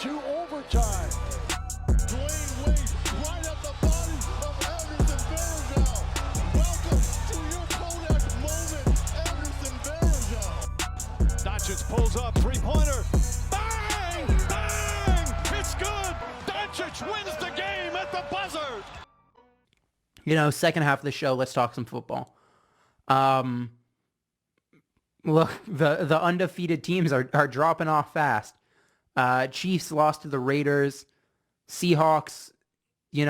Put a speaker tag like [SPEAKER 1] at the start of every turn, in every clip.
[SPEAKER 1] to overtime. Dwayne Wade right at the body of Anderson Varejao. Welcome to your Kodak moment, Anderson Varejao.
[SPEAKER 2] Doncic pulls up, three-pointer. Bang! Bang! It's good! Doncic wins the game at the buzzer!
[SPEAKER 3] Second half of the show, let's talk some football. Look, the undefeated teams are dropping off fast. Chiefs lost to the Raiders. Seahawks,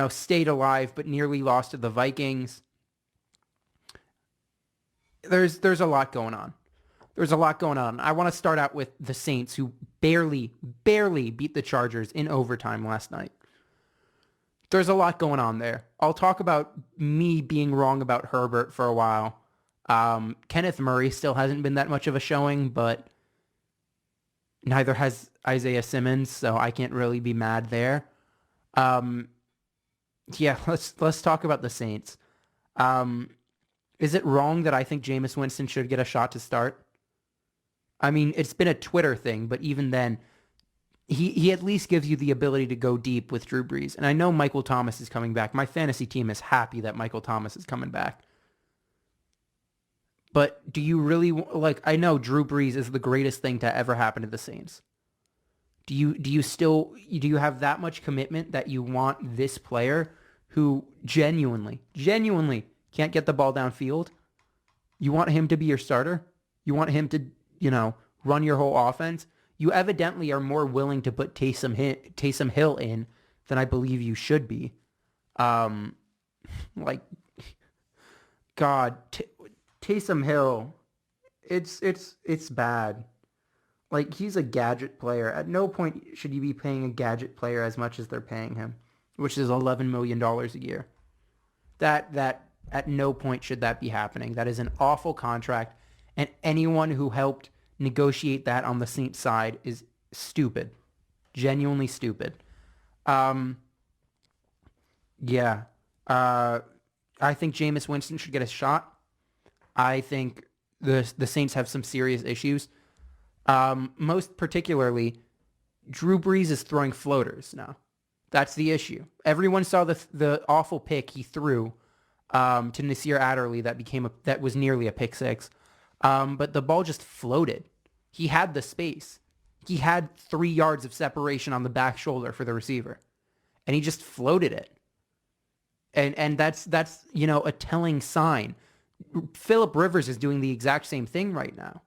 [SPEAKER 3] stayed alive but nearly lost to the Vikings. There's a lot going on. I want to start out with the Saints, who barely beat the Chargers in overtime last night. There's a lot going on there. I'll talk about me being wrong about Herbert for a while. Kenneth Murray still hasn't been that much of a showing, but neither has Isaiah Simmons, so I can't really be mad there. Let's talk about the Saints. Is it wrong that I think Jameis Winston should get a shot to start? I mean, it's been a Twitter thing, but even then, he at least gives you the ability to go deep with Drew Brees. And I know Michael Thomas is coming back. My fantasy team is happy that Michael Thomas is coming back. But do you really, I know Drew Brees is the greatest thing to ever happen to the Saints. Do you have that much commitment that you want this player who genuinely can't get the ball downfield? You want him to be your starter? You want him to, run your whole offense? You evidently are more willing to put Taysom Hill in than I believe you should be. God, Taysom Hill, it's bad. He's a gadget player. At no point should you be paying a gadget player as much as they're paying him, which is $11 million a year. That at no point should that be happening. That is an awful contract, and anyone who helped negotiate that on the Saints side is stupid. Genuinely stupid. I think Jameis Winston should get a shot. I think the Saints have some serious issues. Most particularly, Drew Brees is throwing floaters now. That's the issue. Everyone saw the awful pick he threw to Nasir Adderley that was nearly a pick six. But the ball just floated. He had the space. He had 3 yards of separation on the back shoulder for the receiver, and he just floated it. And that's a telling sign. Phillip Rivers is doing the exact same thing right now.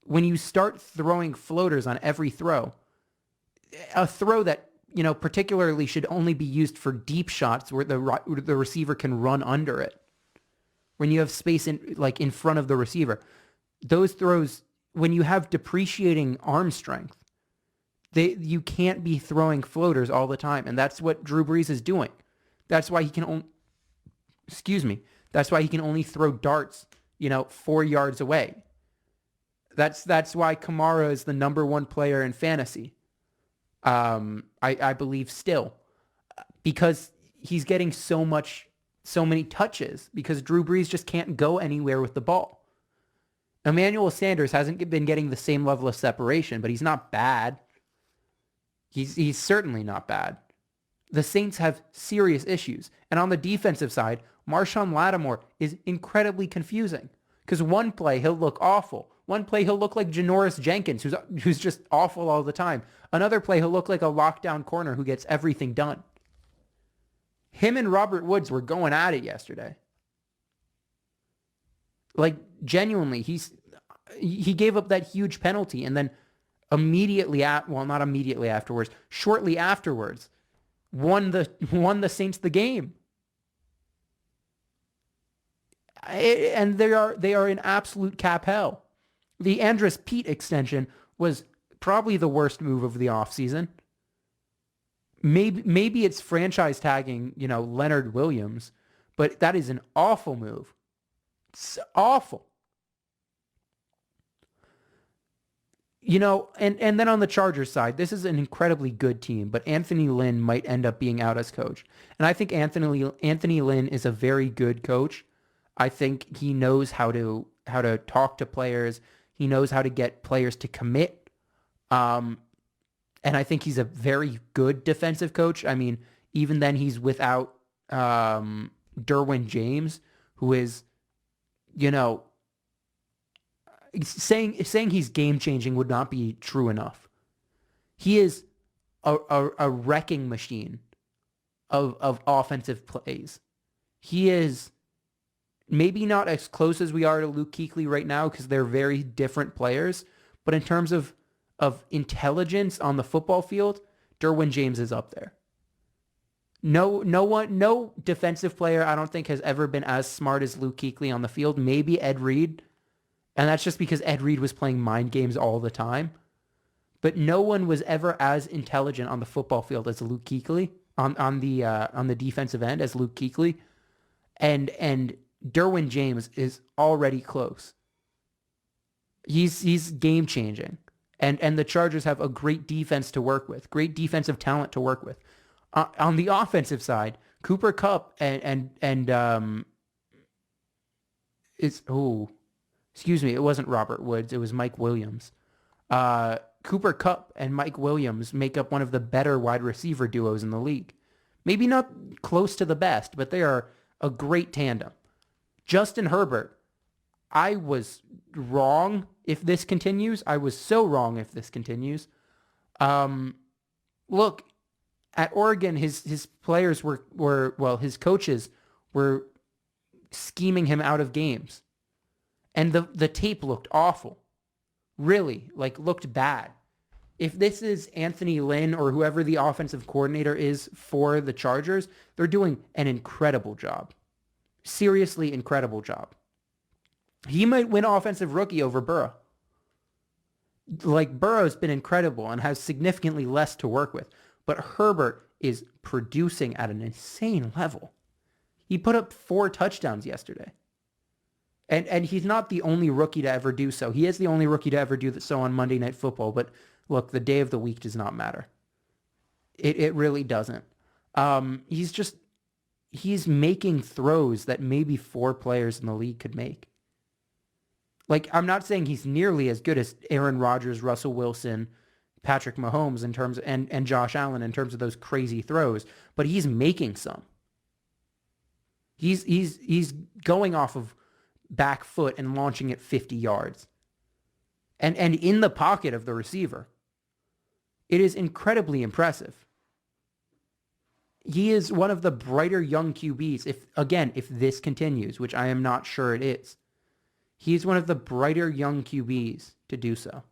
[SPEAKER 3] When you start throwing floaters on every throw, a throw that particularly should only be used for deep shots where the receiver can run under it. When you have space in front of the receiver, those throws, when you have depreciating arm strength, you can't be throwing floaters all the time, and that's what Drew Brees is doing. That's why he can only, That's why he can only throw darts, 4 yards away. That's why Kamara is the number one player in fantasy. I believe still, because he's getting so many touches because Drew Brees just can't go anywhere with the ball. Emmanuel Sanders hasn't been getting the same level of separation, but he's not bad. He's certainly not bad. The Saints have serious issues. And on the defensive side, Marshawn Lattimore is incredibly confusing because one play he'll look awful. One play he'll look like Janoris Jenkins, who's just awful all the time. Another play he'll look like a lockdown corner who gets everything done. Him and Robert Woods were going at it yesterday. Genuinely, he gave up that huge penalty, and then not immediately afterwards, shortly afterwards, won the Saints the game. And they are in absolute cap hell. The Andres Pete extension was probably the worst move of the offseason. Maybe it's franchise tagging, Leonard Williams, but that is an awful move. It's awful. And then on the Chargers side, this is an incredibly good team, but Anthony Lynn might end up being out as coach. And I think Anthony Lynn is a very good coach. I think he knows how to talk to players. He knows how to get players to commit. And And I think he's a very good defensive coach. I mean, even then he's without Derwin James, who is, you know, saying he's game-changing would not be true enough. He is a wrecking machine of offensive plays. He is maybe not as close as we are to Luke Kuechly right now because they're very different players, but in terms of intelligence on the football field, Derwin James is up there. No defensive player I don't think has ever been as smart as Luke Kuechly on the field. Maybe Ed Reed, and that's just because Ed Reed was playing mind games all the time. But no one was ever as intelligent on the football field as Luke Kuechly on the defensive end as Luke Kuechly, and Derwin James is already close. He's game changing, and the Chargers have a great defense to work with, great defensive talent to work with. On the offensive side, Cooper Kupp it wasn't Robert Woods, it was Mike Williams. Cooper Kupp and Mike Williams make up one of the better wide receiver duos in the league. Maybe not close to the best, but they are a great tandem. Justin Herbert, I was wrong if this continues. I was so wrong if this continues. Look, at Oregon, his players his coaches were scheming him out of games. And the tape looked awful. Really, looked bad. If this is Anthony Lynn or whoever the offensive coordinator is for the Chargers, they're doing an incredible job. Seriously incredible job. He might win offensive rookie over Burrow. Burrow's been incredible and has significantly less to work with. But Herbert is producing at an insane level. He put up 4 touchdowns yesterday. And he's not the only rookie to ever do so. He is the only rookie to ever do so on Monday Night Football. But look, the day of the week does not matter. It really doesn't. He's making throws that maybe 4 players in the league could make. I'm not saying he's nearly as good as Aaron Rodgers, Russell Wilson, Patrick Mahomes in terms and Josh Allen in terms of those crazy throws, but he's making some. He's going off of back foot and launching it 50 yards. And in the pocket of the receiver. It is incredibly impressive. He is one of the brighter young QBs. If this continues, which I am not sure it is, he's one of the brighter young QBs to do so.